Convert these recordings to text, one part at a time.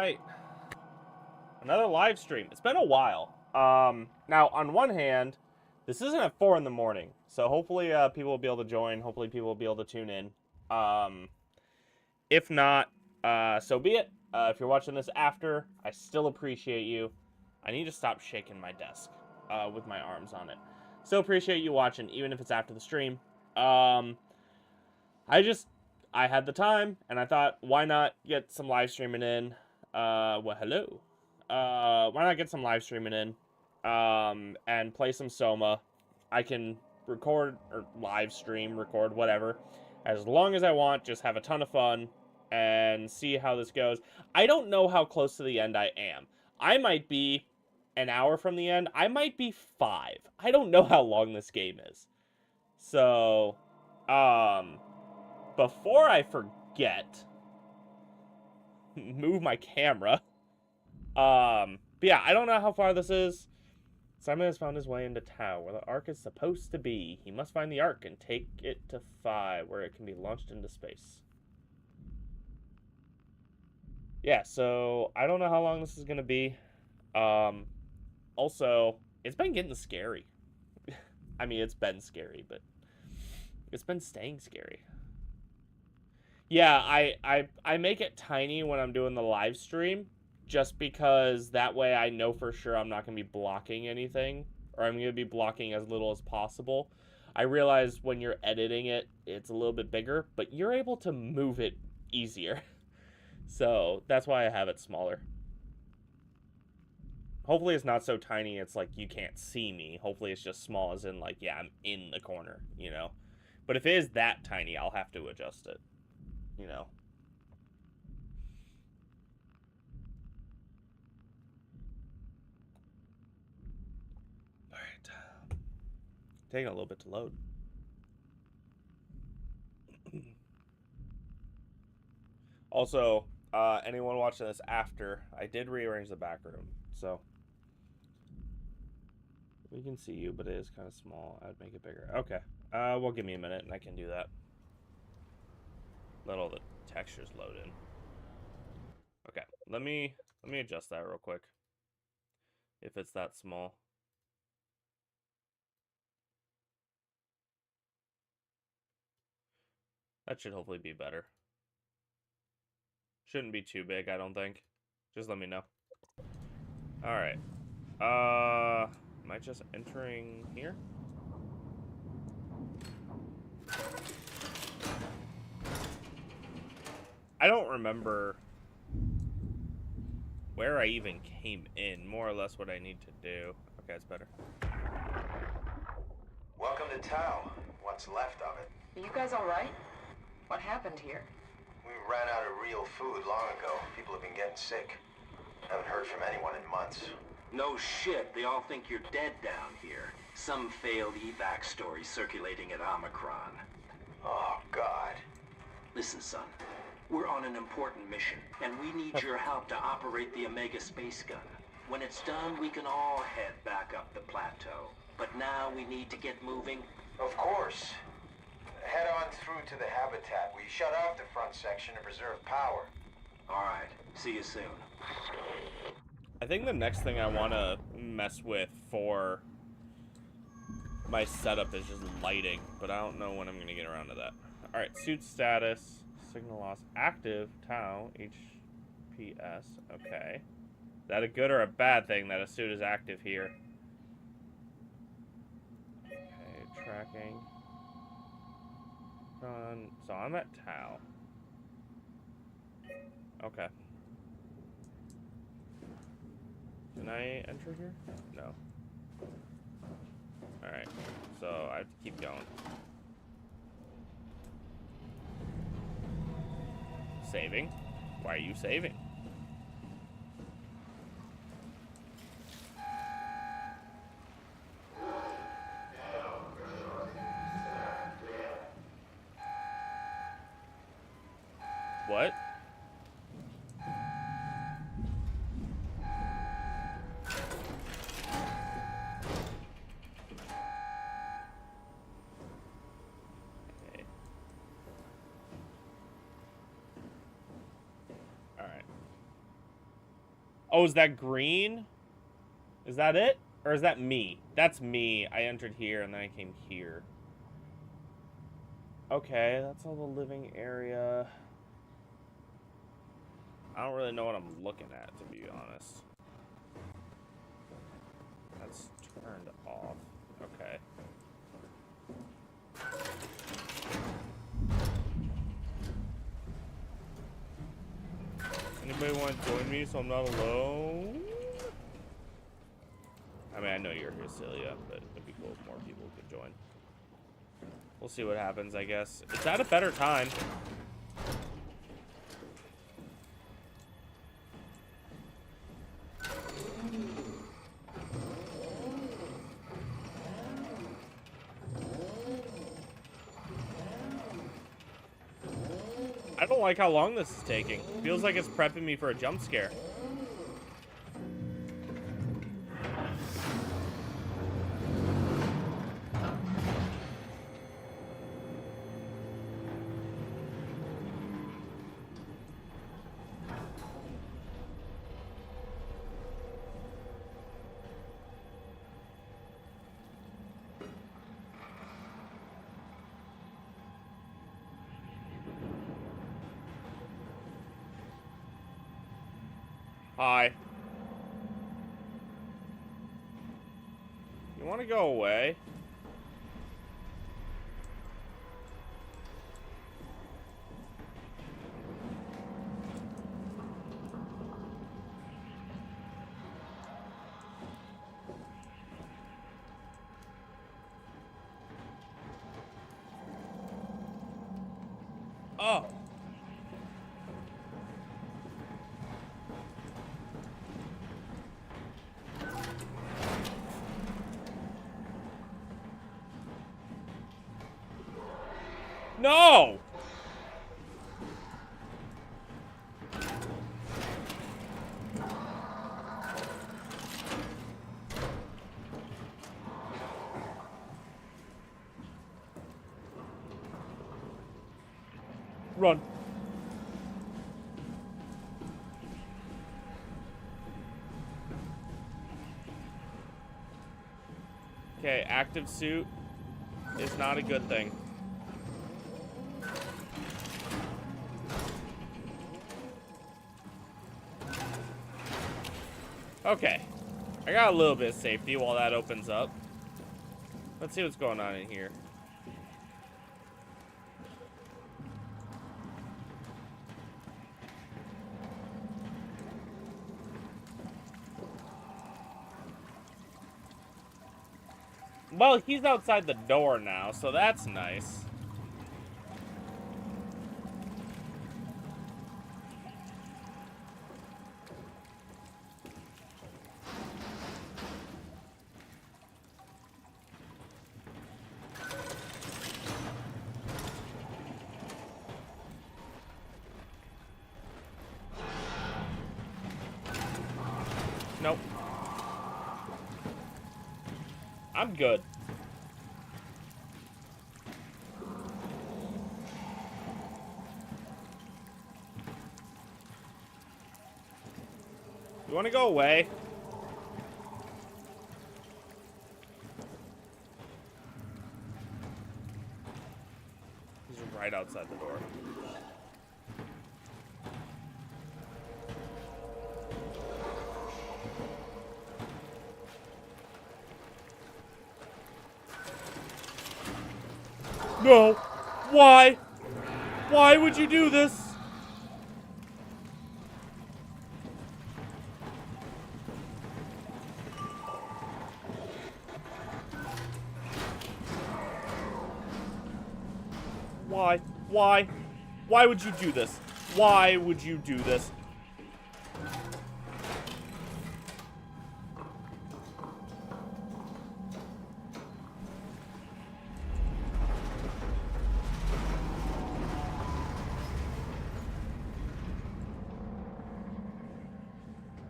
right. Another live stream. It's been a while. Now, on one hand, this isn't at 4 in the morning, so hopefully people will be able to join. Hopefully people will be able to tune in. If not, so be it. If you're watching this after, I still appreciate you. I need to stop shaking my desk with my arms on it. Still appreciate you watching, even if it's after the stream. I had the time, and I thought, why not get some live streaming in? Well, hello. Why not get some live streaming in, and play some Soma. I can record, or live stream, record, whatever, as long as I want, just have a ton of fun, and see how this goes. I don't know how close to the end I am. I might be an hour from the end. I might be 5. I don't know how long this game is. So, before I forget, move my camera. But yeah, I don't know how far this is. Simon has found his way into Tau, where the Ark is supposed to be. He must find the Ark and take it to Phi, where it can be launched into space. Yeah, so I don't know how long this is going to be. Also, it's been getting scary. I mean, it's been scary, but it's been staying scary. Yeah, I make it tiny when I'm doing the live stream, just because that way I know for sure I'm not going to be blocking anything, or I'm going to be blocking as little as possible. I realize when you're editing it, it's a little bit bigger, but you're able to move it easier. So that's why I have it smaller. Hopefully it's not so tiny it's like you can't see me. Hopefully it's just small as in like, yeah, I'm in the corner, you know? But if it is that tiny, I'll have to adjust it, you know? Alright. Taking a little bit to load. Also, anyone watching this after, I did rearrange the back room, so we can see you, but it is kind of small. I'd make it bigger. Okay. Well, give me a minute, and I can do that. Let all the textures load in. Okay. Let me adjust that real quick. If it's that small. That should hopefully be better. Shouldn't be too big, I don't think. Just let me know. Alright. Am I just entering here? I don't remember where I even came in. More or less what I need to do. Okay, it's better. Welcome to Tau. What's left of it. Are you guys alright? What happened here? We ran out of real food long ago. People have been getting sick. Haven't heard from anyone in months. No shit, they all think you're dead down here. Some failed evac story circulating at Omicron. Oh, God. Listen, son. We're on an important mission, and we need your help to operate the Omega space gun. When it's done, we can all head back up the plateau. But now we need to get moving. Of course. Head on through to the habitat. We shut off the front section to preserve power. Alright, see you soon. I think the next thing I want to mess with for my setup is just lighting, but I don't know when I'm going to get around to that. Alright, suit status, signal loss, active, Tau, HPS, okay. Is that a good or a bad thing that a suit is active here? Okay, tracking. So I'm at Tau. Okay. Can I enter here? No. Alright, so I have to keep going. Saving? Why are you saving? What? Okay. Alright. Oh, is that green? Is that it? Or is that me? That's me. I entered here and then I came here. Okay, that's all the living area. I don't really know what I'm looking at, to be honest. That's turned off. Okay. Anybody want to join me so I'm not alone? I mean, I know you're here, Celia, but it'd be cool if more people could join. We'll see what happens, I guess. It's at a better time. I don't like how long this is taking. Feels like it's prepping me for a jump scare. Hi. You want to go away? Oh. No! Run. Okay, active suit is not a good thing. Okay. I got a little bit of safety while that opens up. Let's see what's going on in here. Well, he's outside the door now, so that's nice. Nope. I'm good. You want to go away? He's right outside the door. No! Why? Why would you do this? Why? Why? Why would you do this? Why would you do this?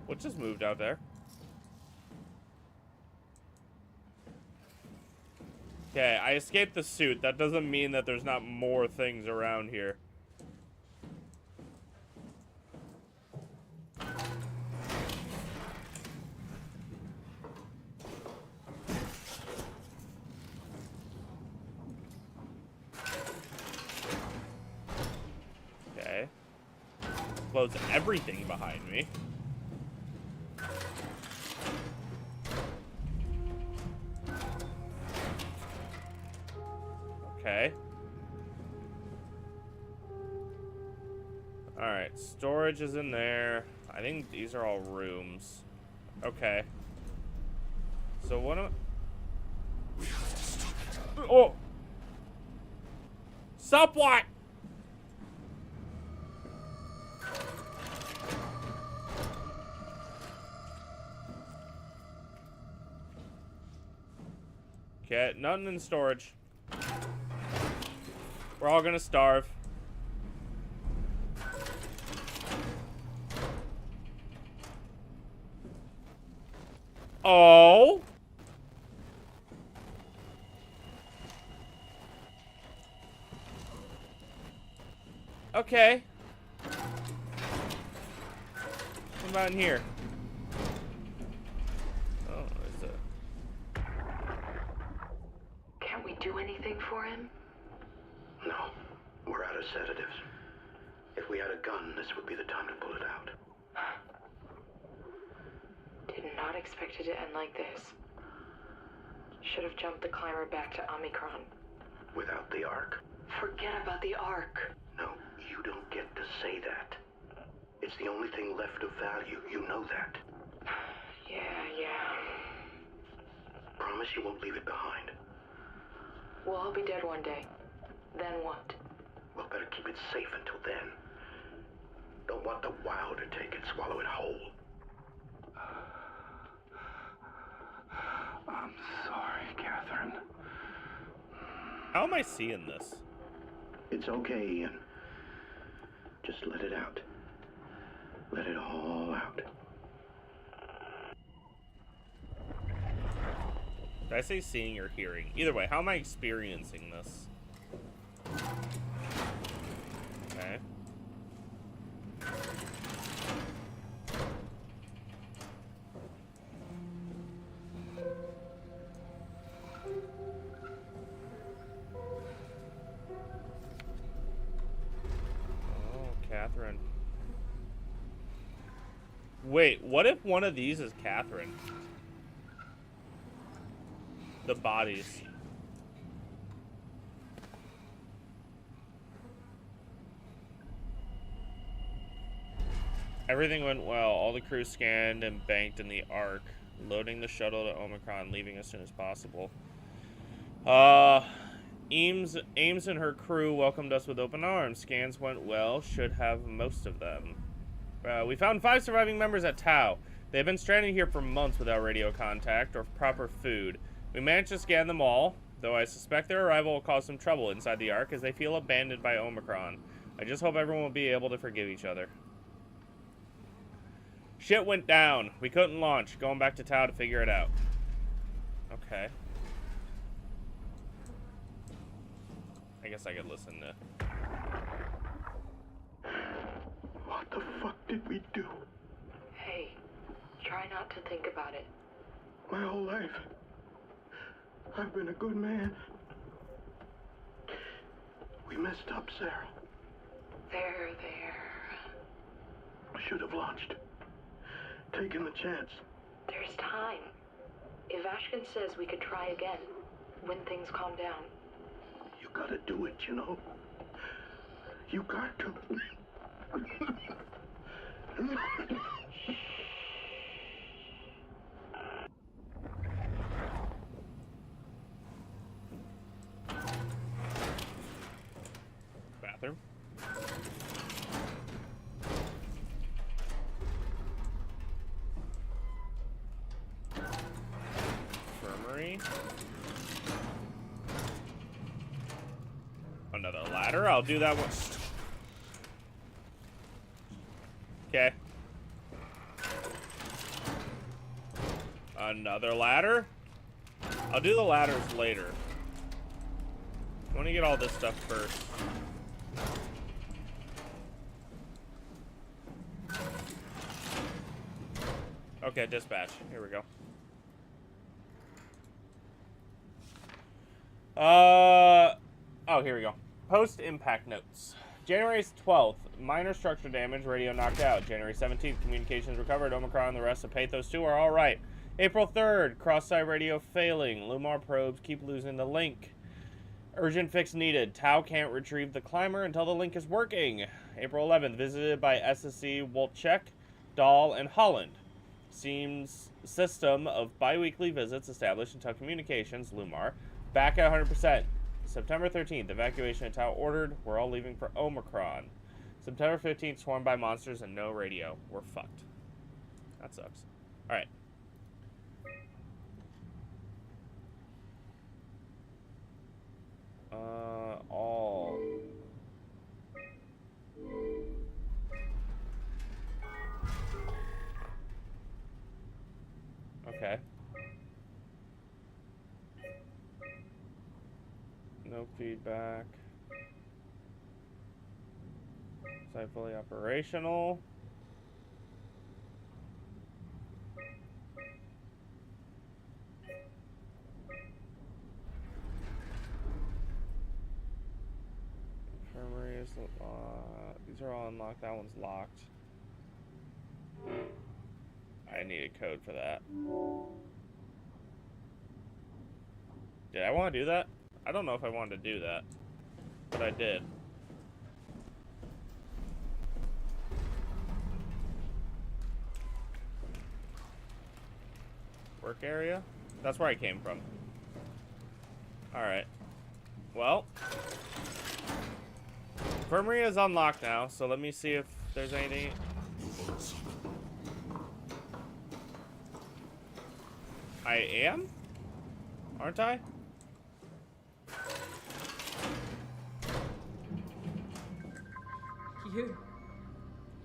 What just moved out there? Okay, I escaped the suit. That doesn't mean that there's not more things around here. explodes everything behind me. Okay. Alright, storage is in there. I think these are all rooms. Okay. So what am I... Oh! Stop what? Okay, nothing in storage. We're all gonna starve. Oh! Okay. What about in here? Oh, there's a... Can't we do anything for him? No, we're out of sedatives. If we had a gun, this would be the time to pull it out. Did not expect it to end like this. Should have jumped the climber back to Omicron. Without the Ark? Forget about the Ark. No, you don't get to say that. It's the only thing left of value, you know that. Yeah. Promise you won't leave it behind. We'll all be dead one day. Then what? We'll better keep it safe until then. Don't want the Wild to take it, swallow it whole. I'm sorry, Catherine. How am I seeing this? It's okay, Ian. Just let it out. Let it all out. Did I say seeing or hearing? Either way, how am I experiencing this? Okay. Catherine. Wait, what if one of these is Catherine? The bodies. Everything went well. All the crew scanned and banked in the Ark, loading the shuttle to Omicron, leaving as soon as possible. Ames and her crew welcomed us with open arms. Scans went well. Should have most of them. We found 5 surviving members at Tau. They have been stranded here for months without radio contact or proper food. We managed to scan them all, though I suspect their arrival will cause some trouble inside the Ark as they feel abandoned by Omicron. I just hope everyone will be able to forgive each other. Shit went down. We couldn't launch. Going back to Tau to figure it out. Okay. I guess I could listen to... What the fuck did we do? Hey, try not to think about it. My whole life, I've been a good man. We messed up, Sarah. There. I should have launched. Taken the chance. There's time. If Ashkin says we could try again, when things calm down. You gotta do it, you know? You got to. Bathroom. Infirmary. Another ladder. I'll do that one. Okay. Another ladder. I'll do the ladders later. I want to get all this stuff first. Okay, dispatch. Here we go. Oh, here we go. Post-impact notes. January 12th, minor structure damage, radio knocked out. January 17th, communications recovered. Omicron and the rest of Pathos 2 are alright. April 3rd, cross-site radio failing. Lumar probes keep losing the link. Urgent fix needed. Tau can't retrieve the climber until the link is working. April 11th, visited by SSC Wolchek, Dahl, and Holland. Seems system of bi-weekly visits established until communications, Lumar, back at 100%. September 13th, evacuation of Tau ordered. We're all leaving for Omicron. September 15th, swarmed by monsters and no radio. We're fucked. That sucks. Alright. All. Okay. No feedback. Site fully operational. Infirmary is these are all unlocked. That one's locked. I need a code for that. Did I want to do that? I don't know if I wanted to do that, but I did. Work area? That's where I came from. Alright. Well. Infirmary is unlocked now, so let me see if there's anything. I am? Aren't I?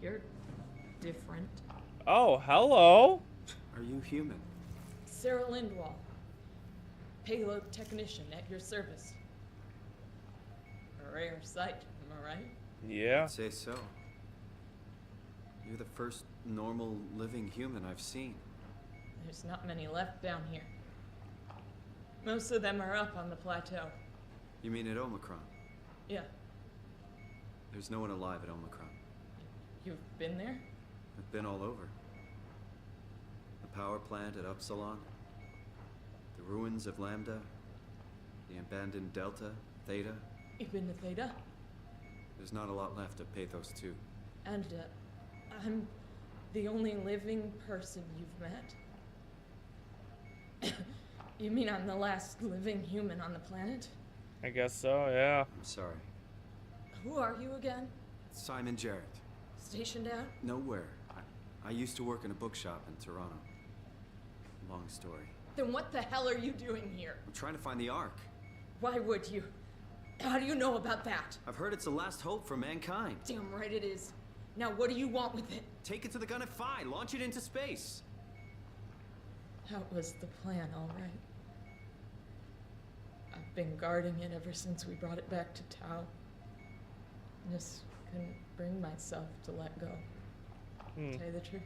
You're different. Oh, hello. Are you human? Sarah Lindwall, payload technician at your service. A rare sight, am I right? Yeah. I'd say so. You're the first normal living human I've seen. There's not many left down here. Most of them are up on the plateau. You mean at Omicron? Yeah, There's no one alive at Omicron. you've been there? I've been all over. The power plant at Upsilon, the ruins of Lambda, the abandoned Delta, Theta. You've been to Theta? There's not a lot left of Pathos 2. And, I'm the only living person you've met? You mean I'm the last living human on the planet? I guess so, yeah. I'm sorry. Who are you again? Simon Jarrett. Stationed out? Nowhere. I used to work in a bookshop in Toronto. Long story. Then what the hell are you doing here? I'm trying to find the Ark. Why would you? How do you know about that? I've heard it's the last hope for mankind. Damn right it is. Now what do you want with it? Take it to the Gun at Phi. Launch it into space. That was the plan, all right. I've been guarding it ever since we brought it back to Tau. Just couldn't bring myself to let go. To tell you the truth,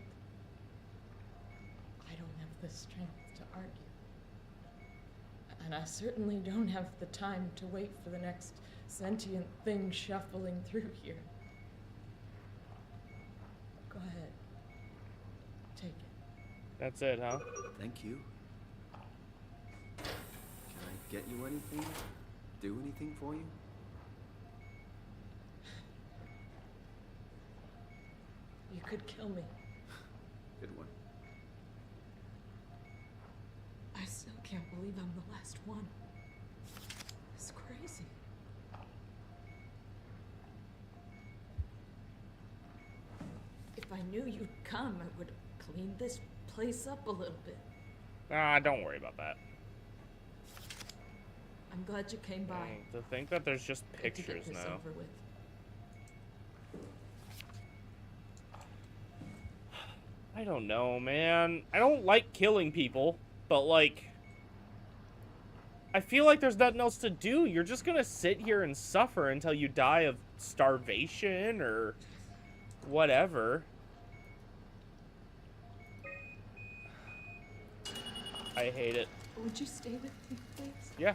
I don't have the strength to argue. And I certainly don't have the time to wait for the next sentient thing shuffling through here. Go ahead. Take it. That's it, huh? Thank you. Can I get you anything? Do anything for you? You could kill me. Good one. I still can't believe I'm the last one. It's crazy. If I knew you'd come, I would clean this place up a little bit. Ah, don't worry about that. I'm glad you came by. To think that there's just Good to get pictures this now. over with. I don't know, man. I don't like killing people, but like, I feel like there's nothing else to do. You're just gonna sit here and suffer until you die of starvation or whatever. I hate it. Would you stay with me, please? Yeah,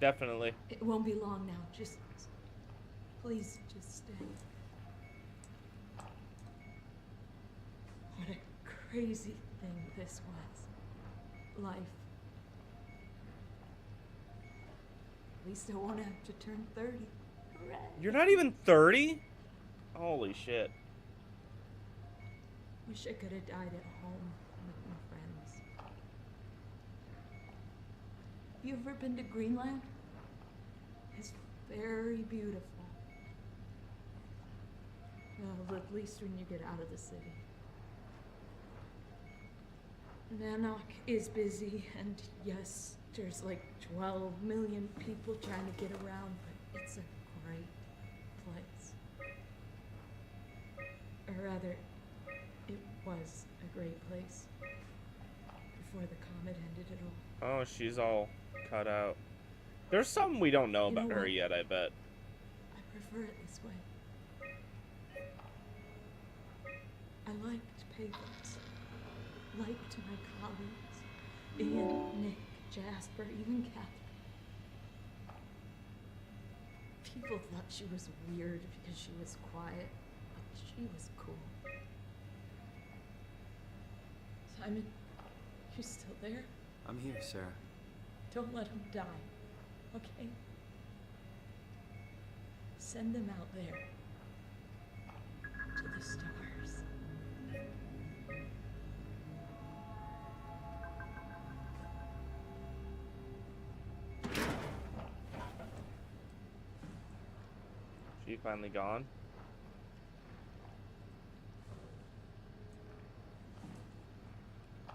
definitely. It won't be long now. Just Please just stay. What a crazy thing this was. Life. At least I won't have to turn 30. Hooray. You're not even 30? Holy shit. Wish I could have died at home with my friends. Have you ever been to Greenland? It's very beautiful. Well, at least when you get out of the city. Nanook is busy, and yes, there's like 12 million people trying to get around, but it's a great place. Or rather, it was a great place before the comet ended it all. Oh, she's all cut out. There's something we don't know You know about her what? yet, I bet. I prefer it this way. I liked Pagans, liked my colleagues, Ian, Nick, Jasper, even Catherine. People thought she was weird because she was quiet, but she was cool. Simon, you still there? I'm here, Sarah. Don't let him die, okay? Send them out there to the stars. She finally gone. The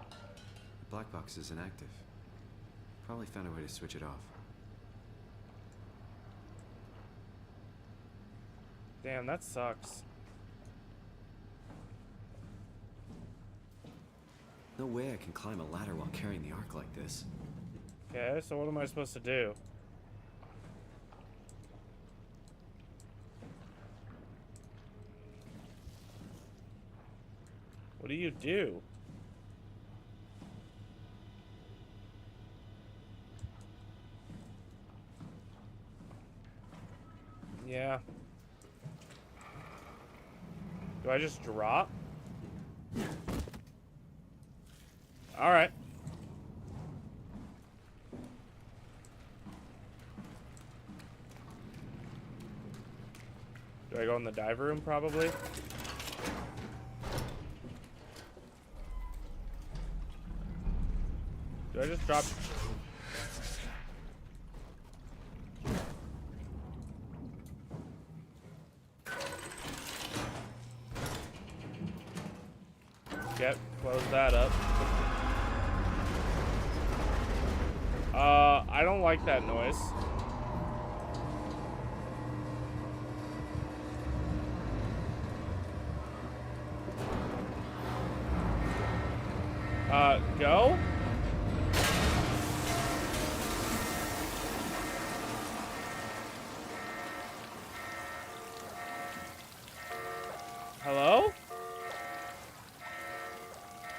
black box is inactive. Probably found a way to switch it off. Damn, that sucks. No way I can climb a ladder while carrying the ark like this. Okay, so what am I supposed to do? What do you do? Yeah. Do I just drop? Alright. Do I go in the dive room, probably? Do I just drop? Yep, close that up. I don't like that noise. Go? Hello?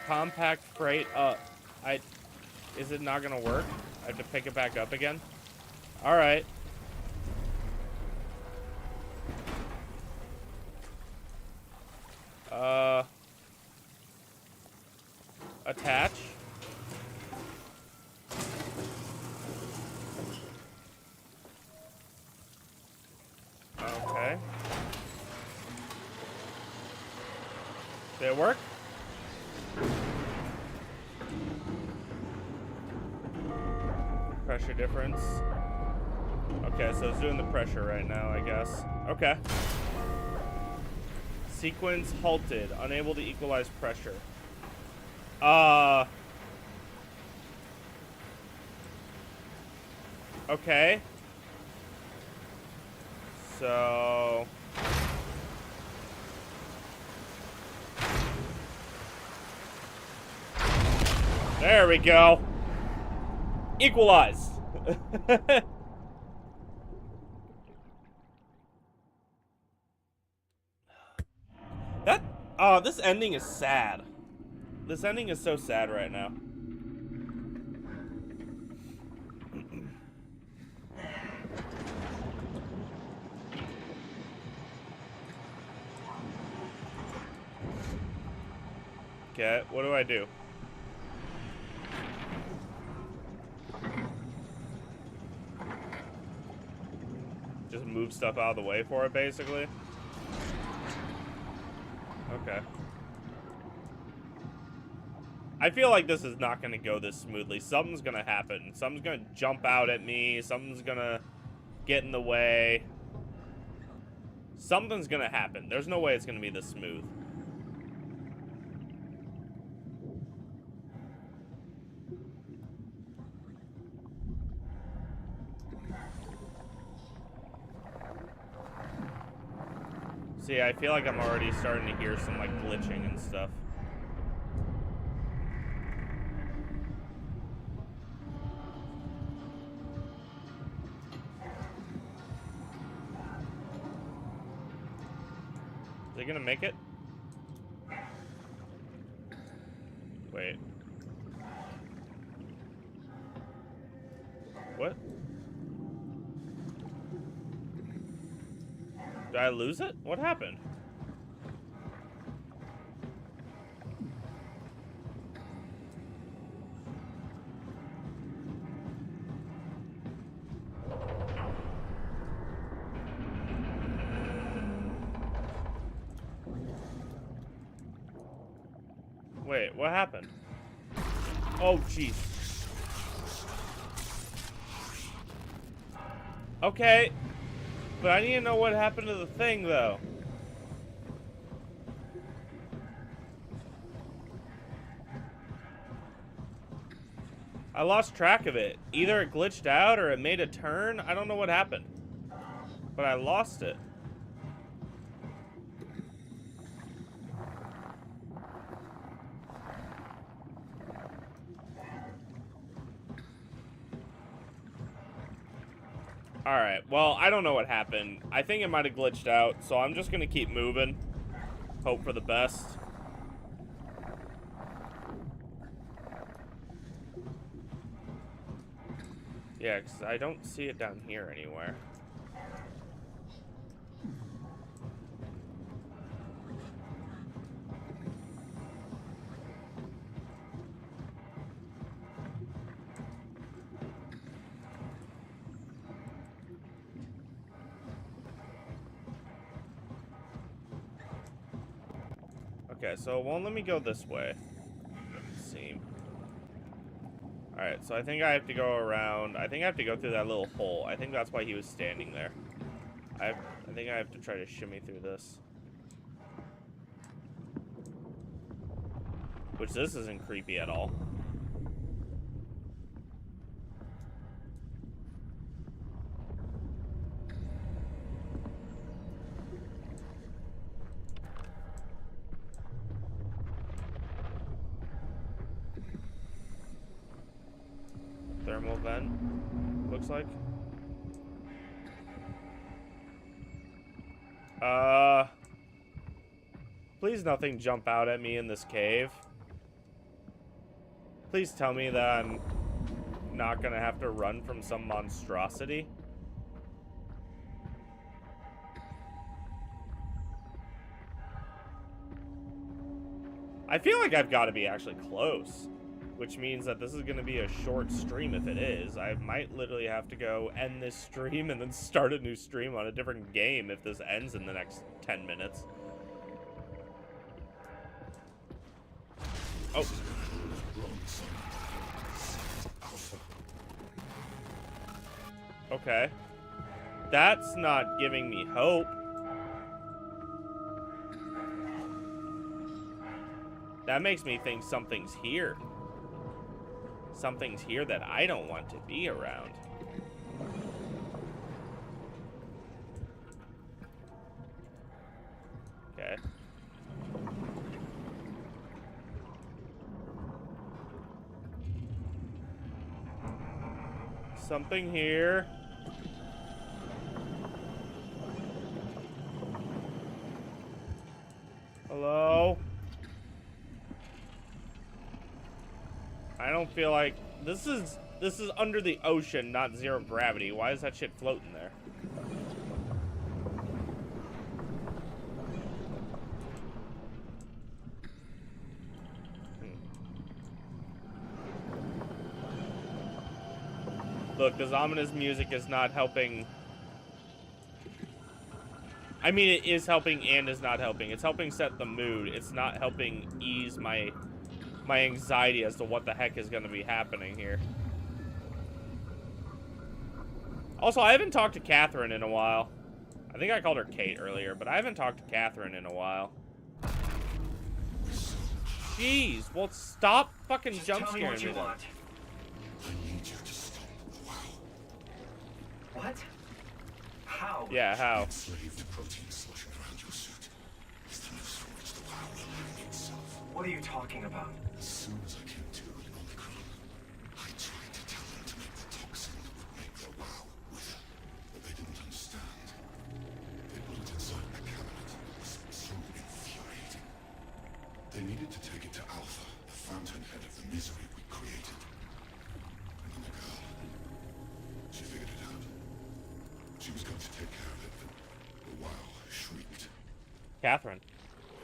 Compact freight, is it not gonna work? I have to pick it back up again? Alright. Attach. Okay. Did it work? Pressure difference. Okay, so it's doing the pressure right now, I guess. Okay. Sequence halted. Unable to equalize pressure. Okay. So... there we go. Equalized. This ending is sad. This ending is so sad right now. Okay, what do I do? Just move stuff out of the way for it, basically? Okay. I feel like this is not going to go this smoothly. Something's going to happen. Something's going to jump out at me. Something's going to get in the way. Something's going to happen. There's no way it's going to be this smooth. See, I feel like I'm already starting to hear some, like, glitching and stuff. Is he gonna make it? Wait. What? Did I lose it? What happened? Wait, what happened? Oh, jeez. Okay. But I need to know what happened to the thing, though. I lost track of it. Either it glitched out or it made a turn. I don't know what happened. But I lost it. Alright, well, I don't know what happened. I think it might have glitched out, so I'm just gonna keep moving. Hope for the best. Yeah, because I don't see it down here anywhere. Okay, so it won't let me go this way. Let's see. Alright, so I think I have to go around. I think I have to go through that little hole. I think that's why he was standing there. I think I have to try to shimmy through this. Which this isn't creepy at all. Thermal vent, looks like. Please nothing jump out at me in this cave. Please tell me that I'm not gonna have to run from some monstrosity. I feel like I've got to be actually close. Which means that this is going to be a short stream if it is. I might literally have to go end this stream and then start a new stream on a different game if this ends in the next 10 minutes. Oh. Okay. That's not giving me hope. That makes me think something's here. Something's here that I don't want to be around. Okay. Something here. Hello? I don't feel like this is under the ocean, not zero gravity. Why is that shit floating there? Look, this ominous music is not helping. I mean, it is helping and is not helping. It's helping set the mood. It's not helping ease my anxiety as to what the heck is going to be happening here. Also, I haven't talked to Catherine in a while. I think I called her Kate earlier, but I haven't talked to Catherine in a while. Jeez, well, stop fucking jump scaring me. I need you to stop. Wow. What? How? Yeah, how? Enslave the protein sloshing around your suit. Is the noose from which the wow will hang itself. What are you talking about? As soon as I came to in Omicron, I tried to tell them to make the toxin that would make the wow wither, but they didn't understand. They put it inside my cabinet. It was so infuriating. They needed to take it to Alpha, the fountainhead of the misery we created. And then the girl, she figured it out. She was going to take care of it, but the wow shrieked. Catherine.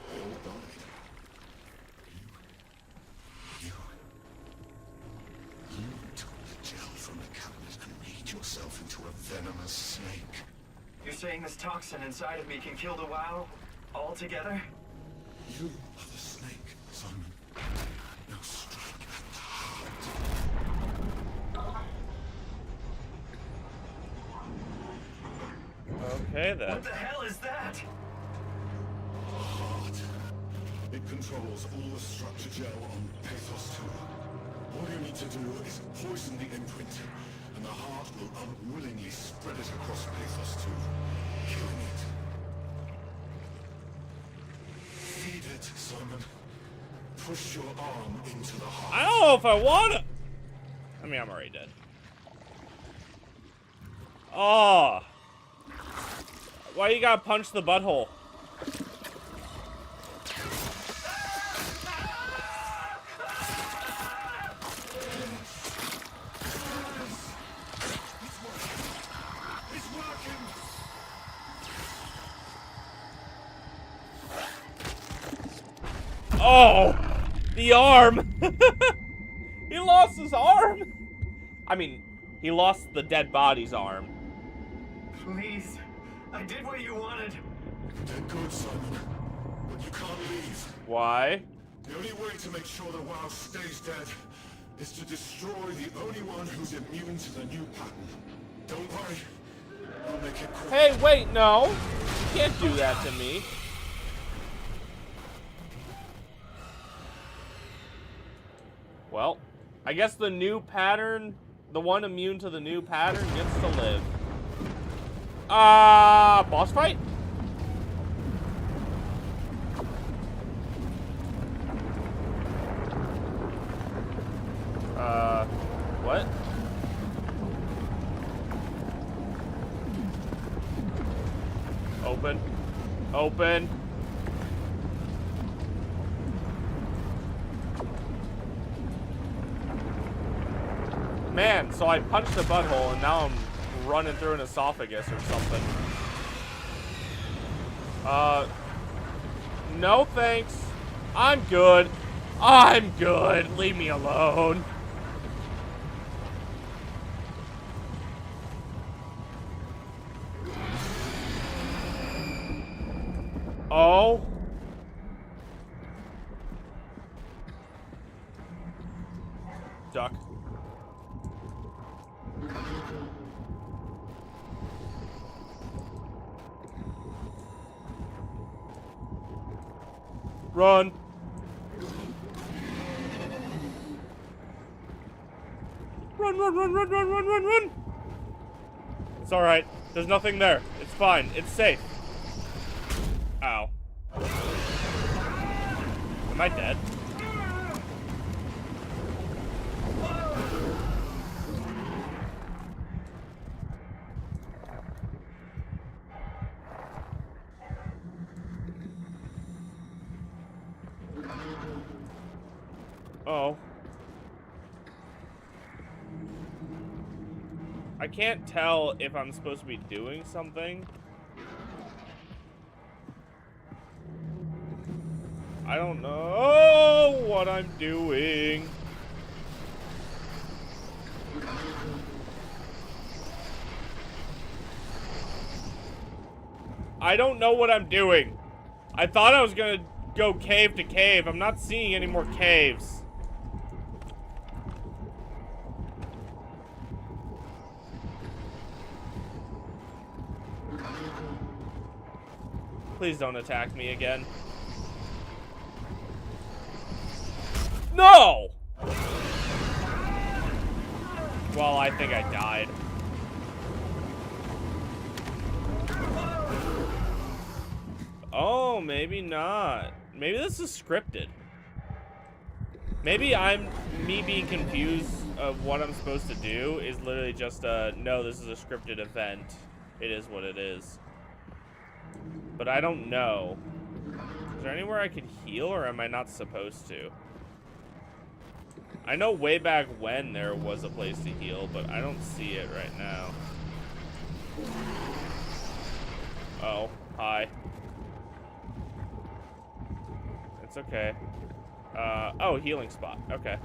They all died. You took the gel from the cabinet and made yourself into a venomous snake. You're saying this toxin inside of me can kill the wow altogether? You are the snake, Simon. Now strike at the heart. Okay, then. What the hell is that? Heart. It controls all the structure gel on Pathos 2. All you need to do is poison the imprint, and the heart will unwillingly spread it across Pathos 2, killing it. Feed it, Simon. Push your arm into the heart. I don't know if I want to. I mean, I'm already dead. Oh. Why you gotta punch the butthole? Oh, the arm. He lost his arm. I mean, he lost the dead body's arm. Please, I did what you wanted. They're good, Simon, but you can't leave. Why? The only way to make sure the WoW stays dead is to destroy the only one who's immune to the new pattern. Don't worry, I'll make it quick. Hey, wait, no. You can't do that to me. Well, I guess the new pattern, the one immune to the new pattern gets to live. Boss fight? What? Open. Open. Man, so I punched the butthole and now I'm running through an esophagus or something. No thanks. I'm good. I'm good. Leave me alone. Oh. Duck. Run. Run, run, run, run, run, run, run, run. It's alright. There's nothing there. It's fine. It's safe. Ow. Am I dead? Oh. I can't tell if I'm supposed to be doing something. I don't know what I'm doing. I don't know what I'm doing. I thought I was gonna go cave to cave. I'm not seeing any more caves. Please don't attack me again. No! Well, I think I died. Oh, maybe not. Maybe this is scripted. Maybe me being confused of what I'm supposed to do is literally just no, this is a scripted event. It is what it is. But I don't know. Is there anywhere I could heal, or am I not supposed to? I know way back when there was a place to heal, but I don't see it right now. Oh, hi. It's okay. Oh, healing spot. Okay.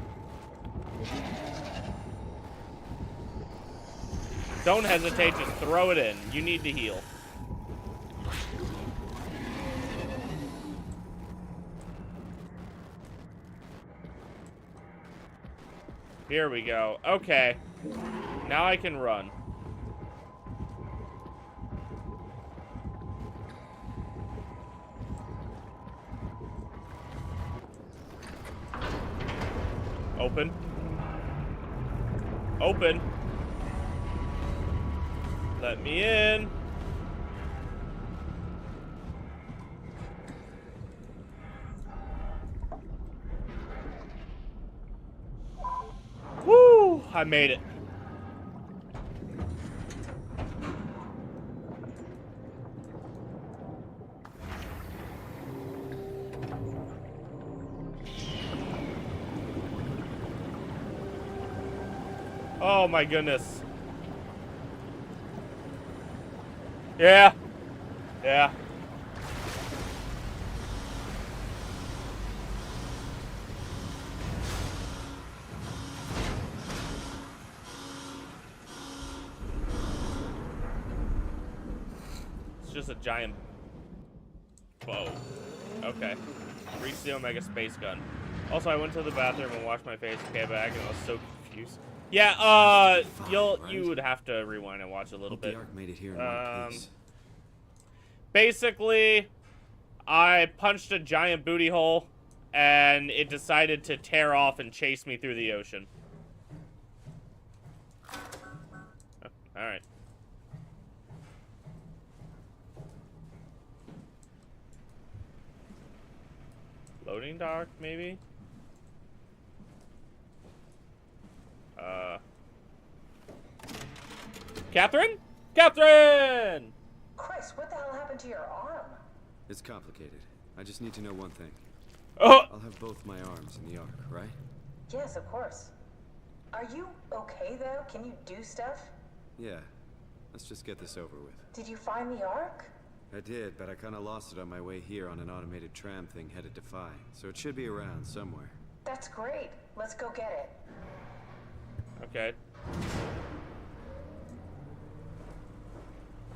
Don't hesitate, just throw it in. You need to heal. Here we go. Okay. Now I can run. Open. Open. Let me in. Woo! I made it. Oh my goodness. Yeah. Yeah. It's just a giant bow. Okay. Reach the Omega space gun. Also, I went to the bathroom and washed my face and came back and I was so confused. Yeah, you would have to rewind and watch a little bit. The Ark made it here in one piece. Basically, I punched a giant booty hole, and it decided to tear off and chase me through the ocean. Oh, all right. Loading dock, maybe? Catherine? Catherine! Chris, what the hell happened to your arm? It's complicated. I just need to know one thing. Oh! I'll have both my arms in the Ark, right? Yes, of course. Are you okay, though? Can you do stuff? Yeah. Let's just get this over with. Did you find the Ark? I did, but I kind of lost it on my way here on an automated tram thing headed to Phi. So it should be around somewhere. That's great. Let's go get it. Okay.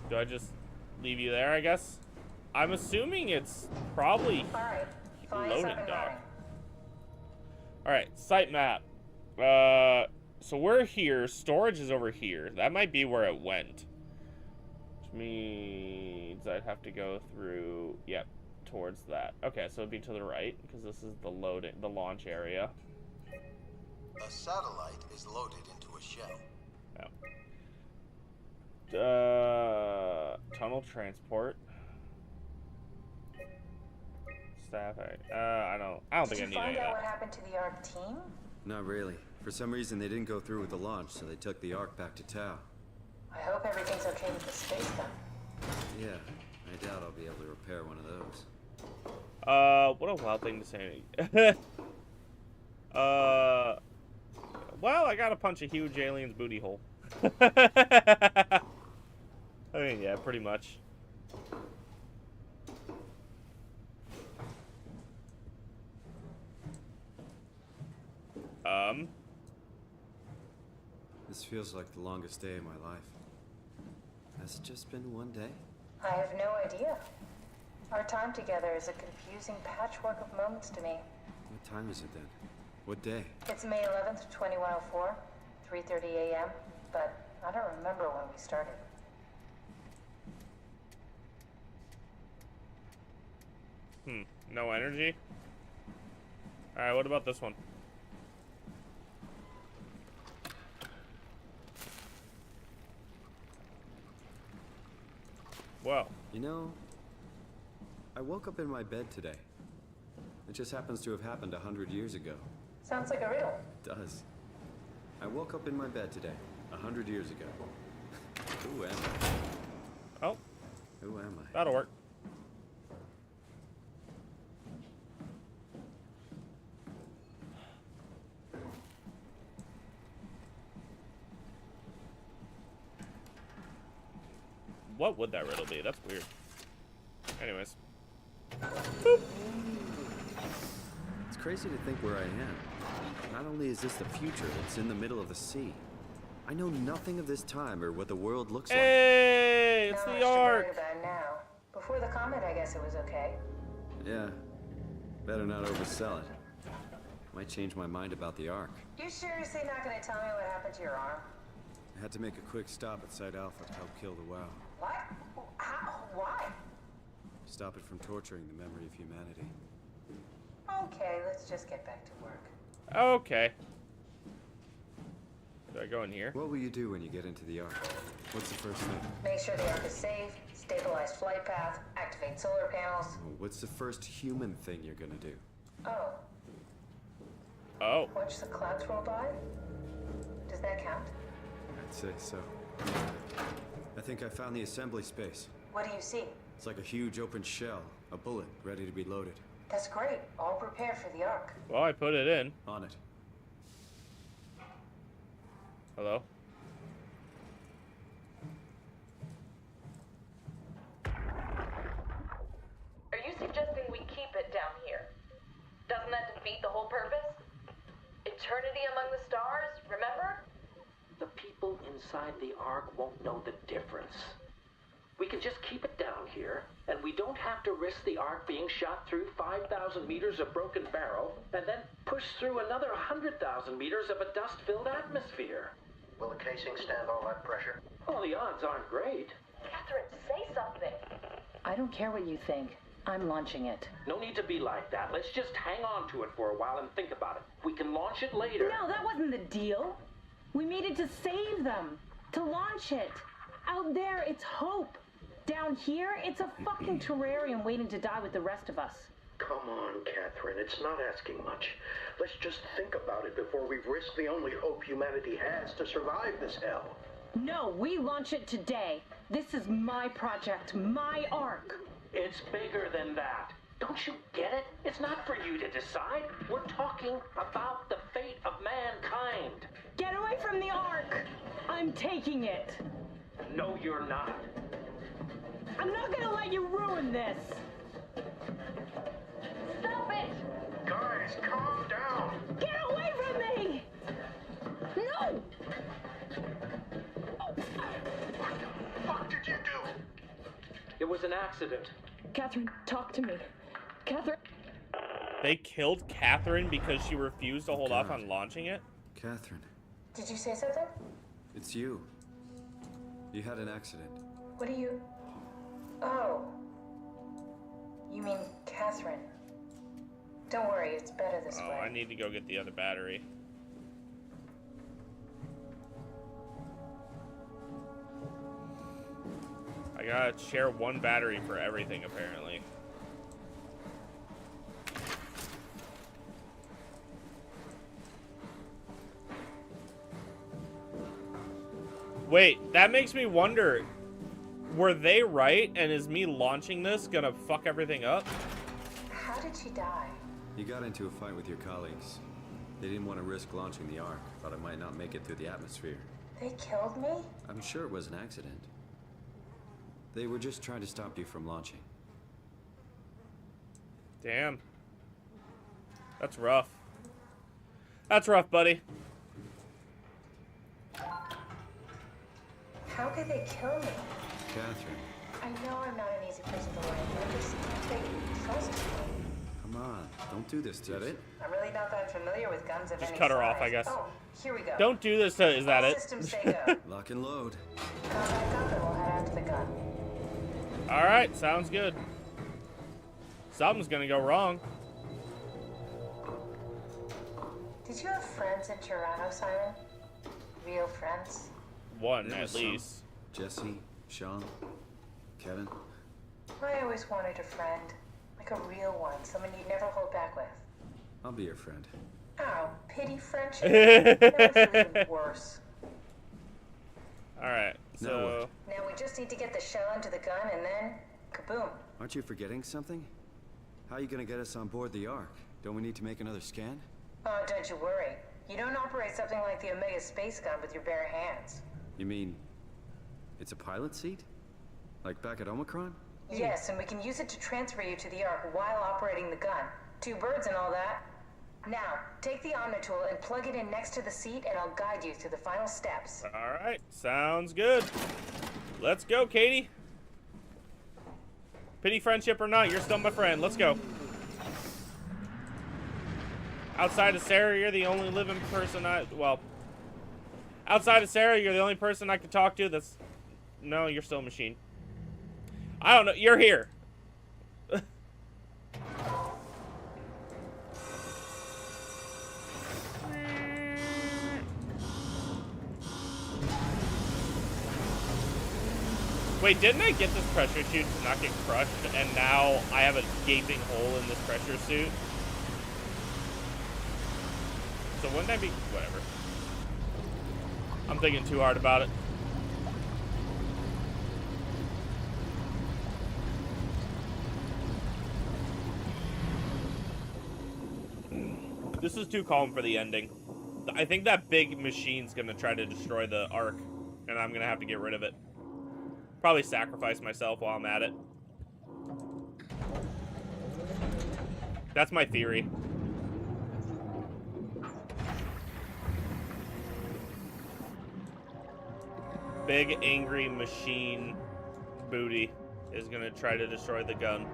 Do I just leave you there, I guess? I'm assuming it's probably loading dock. Alright, site map. So we're here. Storage is over here. That might be where it went. Which means I'd have to go through, yep, towards that. Okay, so it'd be to the right, because this is the launch area. A satellite is loaded into a shell. Tunnel transport. Staff. I don't think I need any of that. Did you find out what happened to the Ark team? Not really. For some reason, they didn't go through with the launch, so they took the Ark back to Tau. I hope everything's okay with the space gun. Yeah, I doubt I'll be able to repair one of those. What a wild thing to say. Well, I gotta punch a huge alien's booty hole. I mean, yeah, pretty much. This feels like the longest day of my life. Has it just been one day? I have no idea. Our time together is a confusing patchwork of moments to me. What time is it then? What day? It's May 11th, 2104, 3:30 a.m., but I don't remember when we started. No energy? Alright, what about this one? Whoa. You know, I woke up in my bed today. It just happens to have happened 100 years ago. Sounds like a riddle. It does. I woke up in my bed today, 100 years ago. Who am I? Oh. Who am I? That'll work. What would that riddle be? That's weird. Anyways. Boop. It's crazy to think where I am. Not only is this the future, it's in the middle of the sea. I know nothing of this time or what the world looks like. Hey, it's Not the much to brag Ark. about now. Before the comet, I guess it was okay. Yeah, better not oversell it. Might change my mind about the Ark. You seriously not gonna tell me what happened to your arm? I had to make a quick stop at Site Alpha to help kill the WoW. What? How? Why? Stop it from torturing the memory of humanity. Okay, let's just get back to work. Okay. Do I go in here? What will you do when you get into the Ark? What's the first thing? Make sure the Ark is safe, stabilize flight path, activate solar panels. Oh, what's the first human thing you're gonna do? Oh, Oh. watch the clouds roll by? Does that count? I'd say so. I think I found the assembly space. What do you see? It's like a huge open shell, a bullet ready to be loaded. That's great. All prepared for the Ark. Well, I put it in. On it. Hello? Are you suggesting we keep it down here? Doesn't that defeat the whole purpose? Eternity among the stars, remember? The people inside the Ark won't know the difference. We can just keep it down here, and we don't have to risk the Ark being shot through 5,000 meters of broken barrel, and then push through another 100,000 meters of a dust-filled atmosphere. Will the casing stand all that pressure? Well, the odds aren't great. Catherine, say something. I don't care what you think. I'm launching it. No need to be like that. Let's just hang on to it for a while and think about it. We can launch it later. No, that wasn't the deal. We made it to save them, to launch it. Out there, it's hope. Down here, it's a fucking terrarium waiting to die with the rest of us. Come on, Catherine. It's not asking much. Let's just think about it before we risk the only hope humanity has to survive this hell. No, we launch it today. This is my project, my Ark. It's bigger than that. Don't you get it? It's not for you to decide. We're talking about the fate of mankind. Get away from the Ark. I'm taking it. No, you're not. I'm not gonna let you ruin this. Stop it! Guys, calm down. Get away from me! No! What the fuck did you do? It was an accident. Catherine, talk to me. Catherine. They killed Catherine because she refused to hold off on launching it? Catherine, Did you say something? it's you. You had an accident. What do you... Oh. You mean Catherine. Don't worry, it's better this Oh, way. I need to go get the other battery. I gotta share one battery for everything, apparently. Wait, that makes me wonder, were they right, and is me launching this gonna fuck everything up? How did she die? You got into a fight with your colleagues. They didn't want to risk launching the Ark. Thought it might not make it through the atmosphere. They killed me? I'm sure it was an accident. They were just trying to stop you from launching. Damn. That's rough. That's rough, buddy. How could they kill me? Catherine, I know I'm not an easy person to learn, but just trust me. Come on, don't do this to us. it? I'm really not that familiar with guns of Just any cut her size. off, I guess. Oh, here we go. Don't do this to, is that All it? systems say go. Lock and load. Combat up and we'll head out to the gun. Alright, sounds good. Something's gonna go wrong. Did you have friends in Toronto, Simon? Real friends? One, There at was some. least. Jesse, Sean, Kevin. I always wanted a friend. Like a real one. Someone you'd never hold back with. I'll be your friend. Oh, pity friendship? That was even worse. Alright, so... Now we just need to get the shell into the gun and then... kaboom. Aren't you forgetting something? How are you gonna get us on board the Ark? Don't we need to make another scan? Oh, don't you worry. You don't operate something like the Omega space gun with your bare hands. You mean it's a pilot seat? Like back at Omicron? Yes, and we can use it to transfer you to the Ark while operating the gun. 2 birds and all that. Now, take the Omnitool and plug it in next to the seat and I'll guide you through the final steps. Alright, sounds good. Let's go, Katie. Pity friendship or not, you're still my friend. Let's go. Outside of Sarah, you're the only living person well, outside of Sarah, you're the only person I can talk to that's... No, you're still a machine. I don't know. You're here. Wait, didn't I get this pressure suit to not get crushed, and now I have a gaping hole in this pressure suit? So wouldn't I be... Whatever. I'm thinking too hard about it. This is too calm for the ending. I think that big machine's gonna try to destroy the Ark, and I'm gonna have to get rid of it. Probably sacrifice myself while I'm at it. That's my theory. Big angry machine booty is gonna try to destroy the gun.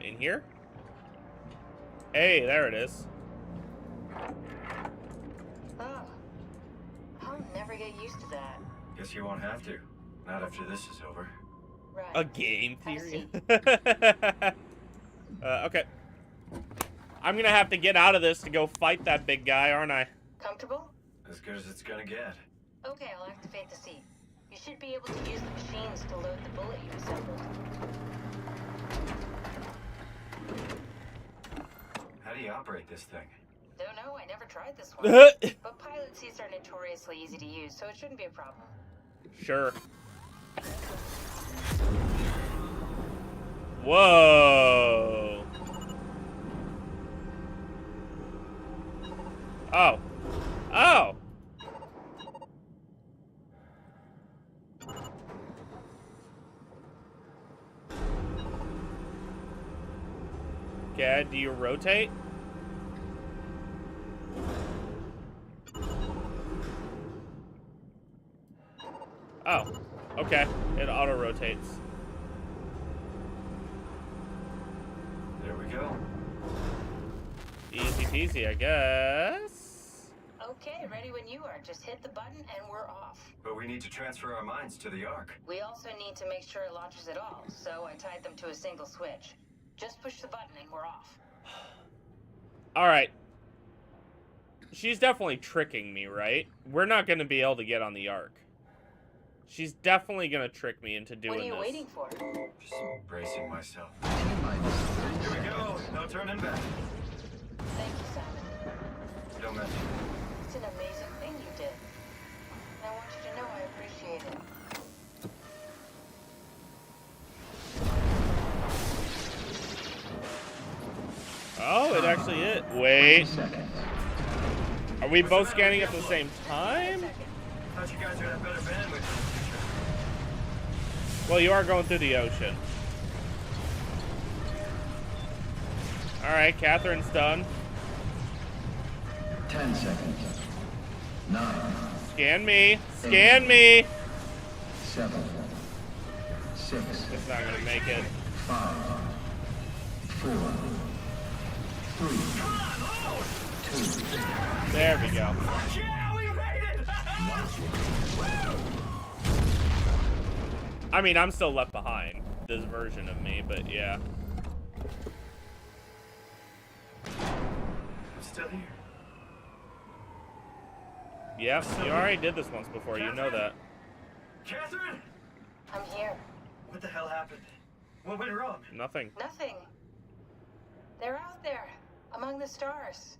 In here? Hey, there it is. Oh. I'll never get used to that. Guess you won't have to. Not after this is over. Right. A game theory? Okay. I'm gonna have to get out of this to go fight that big guy, aren't I? Comfortable? As good as it's gonna get. Okay, I'll activate the seat. You should be able to use the machines to load the bullet you assembled. How do you operate this thing? Don't know, I never tried this one. But pilot seats are notoriously easy to use, so it shouldn't be a problem. Sure. Whoa. Oh. Oh. Okay, do you rotate? Oh, okay. It auto-rotates. There we go. Easy peasy, I guess. Okay, ready when you are. Just hit the button and we're off. But we need to transfer our minds to the Ark. We also need to make sure it launches at all, so I tied them to a single switch. Just push the button and we're off. Alright. She's definitely tricking me, right? We're not going to be able to get on the Ark. She's definitely going to trick me into doing this. What are you waiting for? Just bracing myself. Here we go. No turning back. Thank you, Simon. Don't mention it. It's an amazing thing you did. And I want you to know I appreciate it. Oh, it actually is. Wait. Are we both scanning at the same time? Thought you guys would have better bandwidth in the future. Well, you are going through the ocean. Alright, Catherine's done. 10 seconds. 9. Scan me. Scan me. 7, 6. It's not gonna make it. 5, 4, 3, 2. There we go. Yeah, we made it! I mean, I'm still left behind. This version of me, but yeah. I'm still here. Yeah, you already did this once before. You know that. Catherine! I'm here. What the hell happened? What went wrong? Nothing. Nothing. They're out there, among the stars.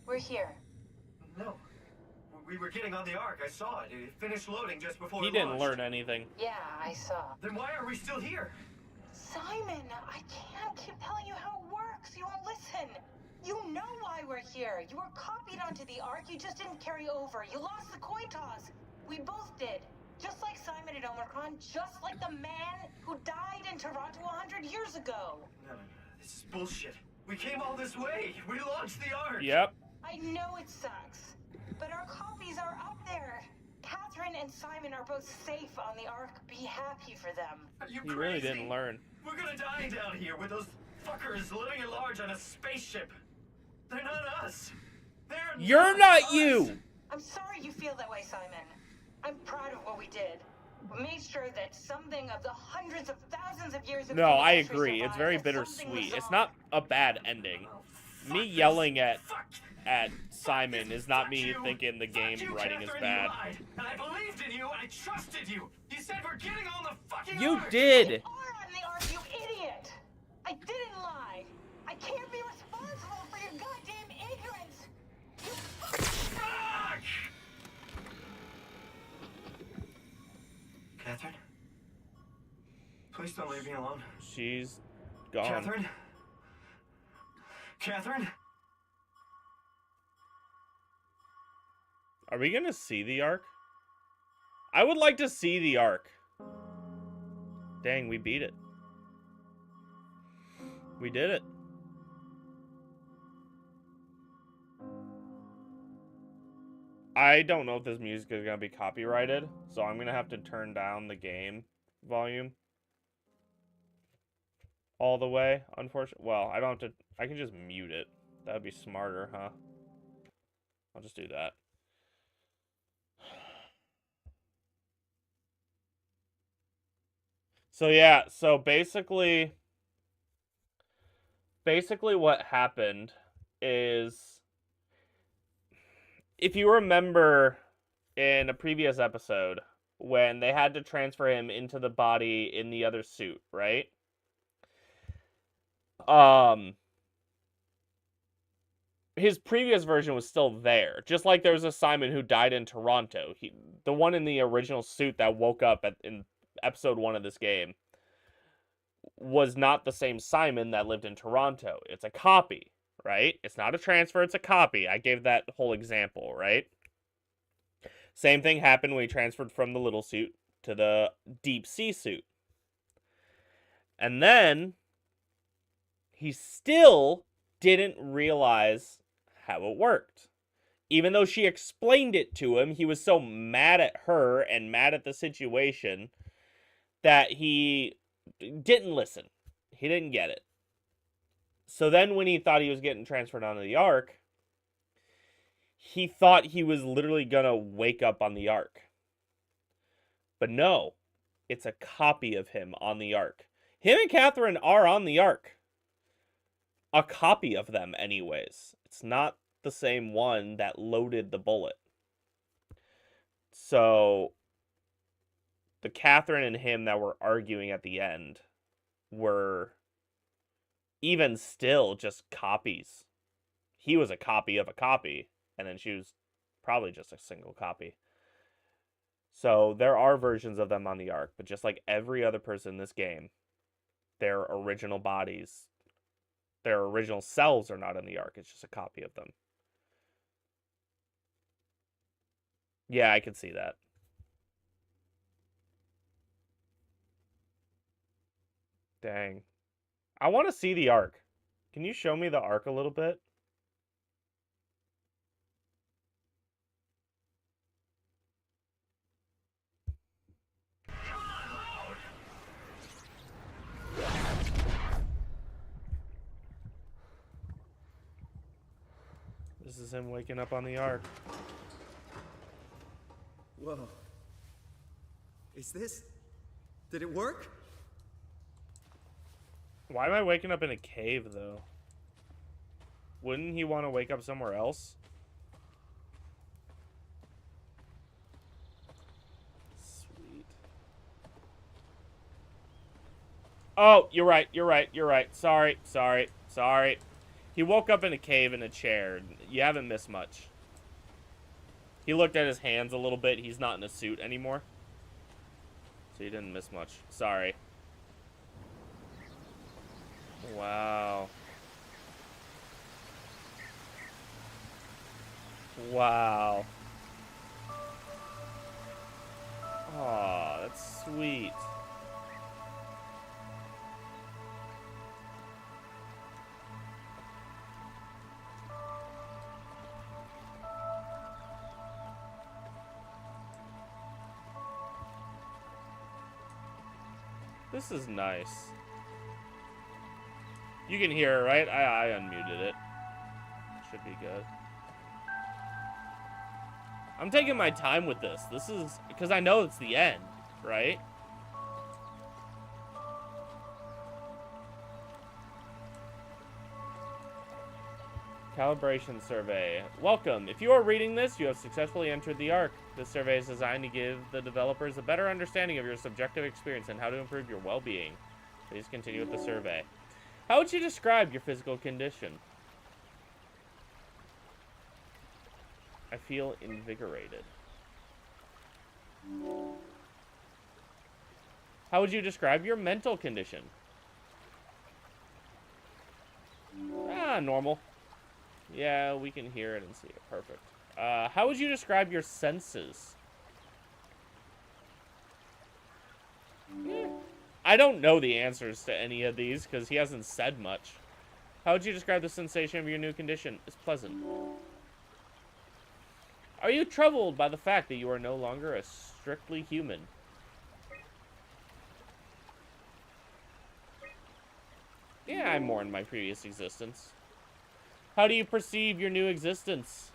We're here. No. We were getting on the Ark. I saw it. It finished loading just before He it didn't launched. learn anything. Yeah, I saw. Then why are we still here? Simon, I can't keep telling you how it works. You won't listen. You know why we're here. You were copied onto the Ark. You just didn't carry over. You lost the coin toss. We both did. Just like Simon at Omicron, just like the man who died in Toronto 100 years ago. No. This is bullshit. We came all this way. We launched the Ark. Yep. I know it sucks, but our copies are up there. Catherine and Simon are both safe on the Ark. Be happy for them. Are you He crazy? really didn't learn. We're gonna die down here with those fuckers living at large on a spaceship. They're not us. You're not us. you! I'm sorry you feel that way, Simon. I'm proud of what we did. We made sure that something of the hundreds of thousands of years of No, I history agree. It's survived, very that something bittersweet. It's resolved. not a bad ending. Fuck Me this. yelling at Fuck Simon this. is not Fuck me you. thinking the Fuck game you, writing is Catherine, bad. You lied. And I believed in you and I trusted you. You said we're getting on the fucking You Ark. did! You are on the Ark, you idiot! I didn't lie. I can't be responsible for your goddamn ignorance. You Fuck! Catherine? Please don't leave me alone. She's gone. Catherine? Catherine? Are we gonna see the Ark? I would like to see the Ark. Dang, we beat it. We did it. I don't know if this music is gonna be copyrighted, so I'm gonna have to turn down the game volume all the way, unfortunately. Well, I don't have to, I can just mute it. That would be smarter, huh? I'll just do that. So yeah, so basically what happened is, if you remember in a previous episode when they had to transfer him into the body in the other suit, right? His previous version was still there. Just like there was a Simon who died in Toronto. The one in the original suit that woke up in episode 1 of this game was not the same Simon that lived in Toronto. It's a copy, right? It's not a transfer, it's a copy. I gave that whole example, right? Same thing happened when he transferred from the little suit to the deep sea suit. And then he still didn't realize how it worked. Even though she explained it to him, he was so mad at her and mad at the situation that he didn't listen. He didn't get it. So then when he thought he was getting transferred onto the Ark, he thought he was literally gonna wake up on the Ark. But no, it's a copy of him on the Ark. Him and Catherine are on the Ark. A copy of them anyways. It's not the same one that loaded the bullet. So the Catherine and him that were arguing at the end were even still just copies. He was a copy of a copy, and then she was probably just a single copy. So there are versions of them on the Ark, but just like every other person in this game, their original bodies, their original selves are not in the Ark. It's just a copy of them. Yeah, I can see that. Dang. I want to see the Ark. Can you show me the Ark a little bit? This is him waking up on the Ark. Whoa. Is this... Did it work? Why am I waking up in a cave, though? Wouldn't he want to wake up somewhere else? Sweet. Oh, you're right. Sorry. He woke up in a cave in a chair. You haven't missed much. He looked at his hands a little bit. He's not in a suit anymore. So you didn't miss much. Sorry. Wow. Wow. Aw, that's sweet. This is nice. You can hear it, right? I unmuted it. Should be good. I'm taking my time with this. This is... because I know it's the end, right? Calibration survey. Welcome. If you are reading this, you have successfully entered the Ark. This survey is designed to give the developers a better understanding of your subjective experience and how to improve your well-being. Please continue with the survey. How would you describe your physical condition? I feel invigorated. How would you describe your mental condition? Normal. Yeah, we can hear it and see it. Perfect. How would you describe your senses? I don't know the answers to any of these because he hasn't said much. How would you describe the sensation of your new condition? It's pleasant. Are you troubled by the fact that you are no longer a strictly human? Yeah, I mourned my previous existence. How do you perceive your new existence?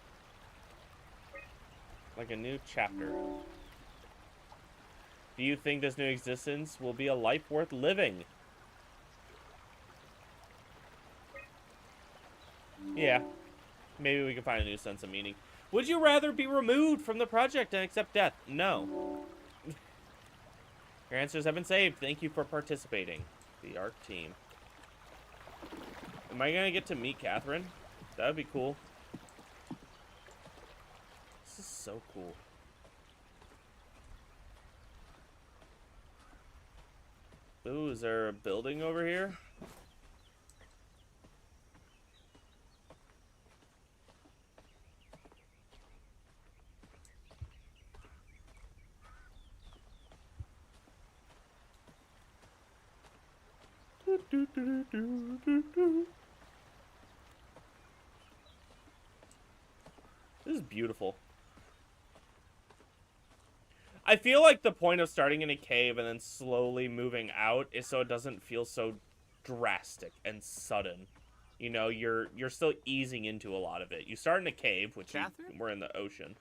Like a new chapter. Do you think this new existence will be a life worth living? Yeah. Maybe we can find a new sense of meaning. Would you rather be removed from the project and accept death? No. Your answers have been saved. Thank you for participating. The Ark team. Am I gonna get to meet Catherine? That would be cool. This is so cool. Ooh, is there a building over here? This is beautiful. I feel like the point of starting in a cave and then slowly moving out is so it doesn't feel so drastic and sudden. You know, you're still easing into a lot of it. You start in a cave, which we're in the ocean.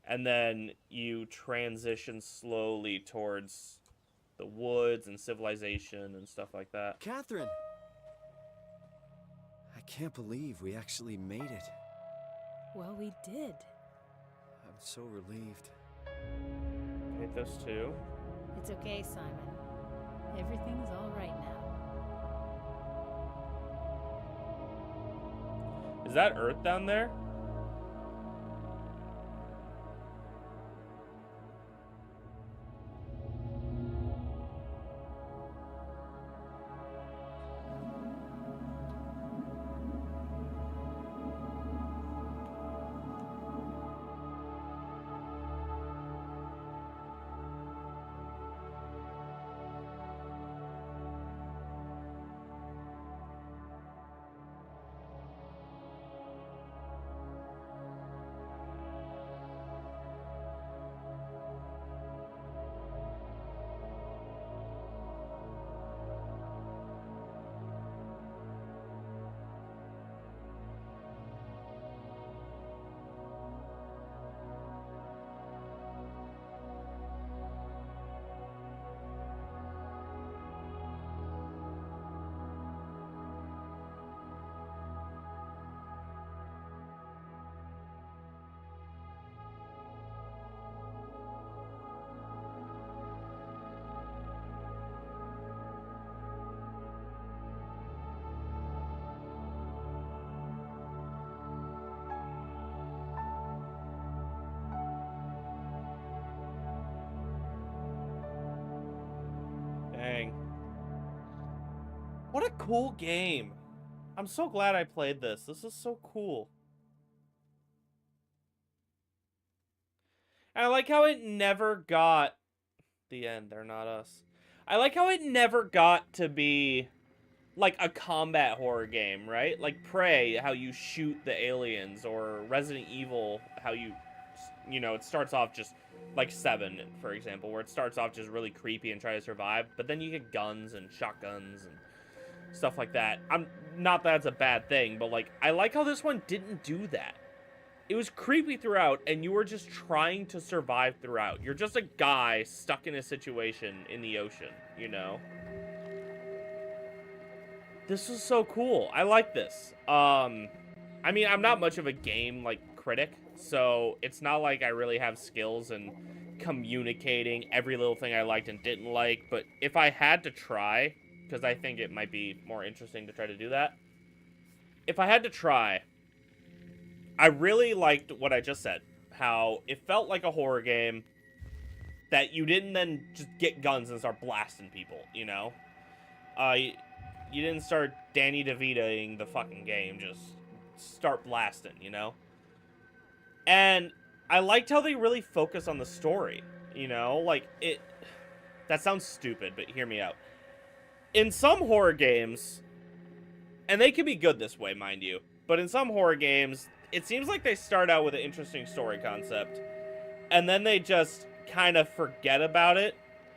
And then you transition slowly towards the woods and civilization and stuff like that. Catherine! I can't believe we actually made it. Well, we did. I'm so relieved. Hate those two. It's okay, Simon. Everything's all right now. Is that Earth down there? What a cool game. I'm so glad I played this. This is so cool. And I like how it never got... The end, they're not us. I like how it never got to be like a combat horror game, right? Like Prey, how you shoot the aliens, or Resident Evil, how you know, it starts off just like 7, for example, where it starts off just really creepy and try to survive, but then you get guns and shotguns and stuff like that. I'm not that it's a bad thing, but like I like how this one didn't do that. It was creepy throughout, and you were just trying to survive throughout. You're just a guy stuck in a situation in the ocean, you know? This was so cool. I like this. I mean, I'm not much of a game, like, critic, so it's not like I really have skills in communicating every little thing I liked and didn't like, but if I had to try, because I think it might be more interesting to try to do that, if I had to try... I really liked what I just said, how it felt like a horror game that you didn't then just get guns and start blasting people, you know? You didn't start Danny DeVitoing the fucking game, just start blasting, you know? And I liked how they really focus on the story, you know? Like, it... That sounds stupid, but hear me out. In some horror games, and they can be good this way, mind you, but in some horror games... It seems like they start out with an interesting story concept, and then they just kind of forget about it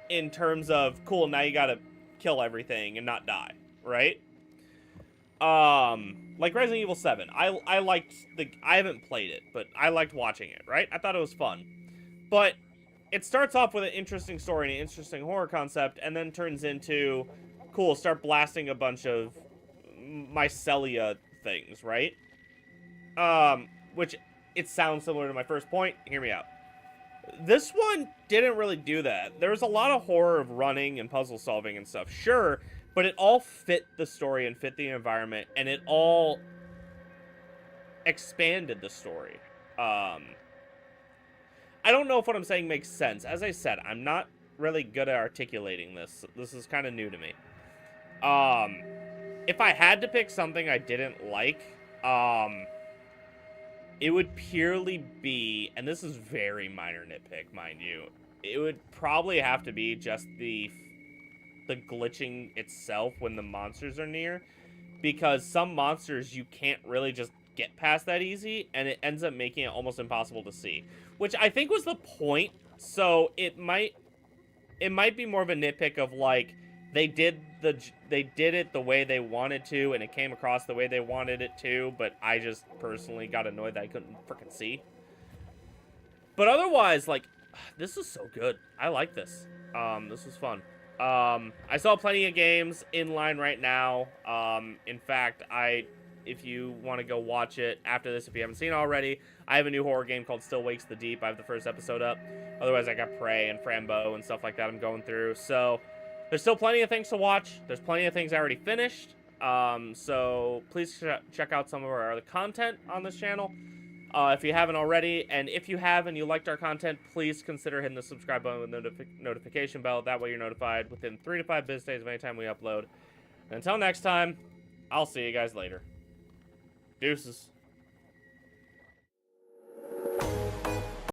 in terms of, cool, now you gotta kill everything and not die, right? Like Resident Evil 7. I liked I haven't played it, but I liked watching it, right? I thought it was fun. But it starts off with an interesting story and an interesting horror concept, and then turns into, cool, start blasting a bunch of mycelia things, right? Which, it sounds similar to my first point. Hear me out. This one didn't really do that. There was a lot of horror of running and puzzle solving and stuff, sure, but it all fit the story and fit the environment, and it all expanded the story. I don't know if what I'm saying makes sense. As I said, I'm not really good at articulating this. This is kind of new to me. If I had to pick something I didn't like, it would purely be, and this is very minor nitpick, mind you, it would probably have to be just the glitching itself when the monsters are near, because some monsters you can't really just get past that easy, and it ends up making it almost impossible to see, which I think was the point. So it might be more of a nitpick of like, they did it the way they wanted to, and it came across the way they wanted it to, but I just personally got annoyed that I couldn't freaking see. But otherwise, like, this is so good. I like this. This was fun. I saw plenty of games in line right now. In fact, if you want to go watch it after this, if you haven't seen it already, I have a new horror game called Still Wakes the Deep. I have the first episode up. Otherwise, I got Prey and Frambo and stuff like that I'm going through. So... There's still plenty of things to watch. There's plenty of things I already finished. So please check out some of our other content on this channel if you haven't already. And if you have and you liked our content, please consider hitting the subscribe button with the notification bell. That way you're notified within 3 to 5 business days of any time we upload. And until next time, I'll see you guys later. Deuces.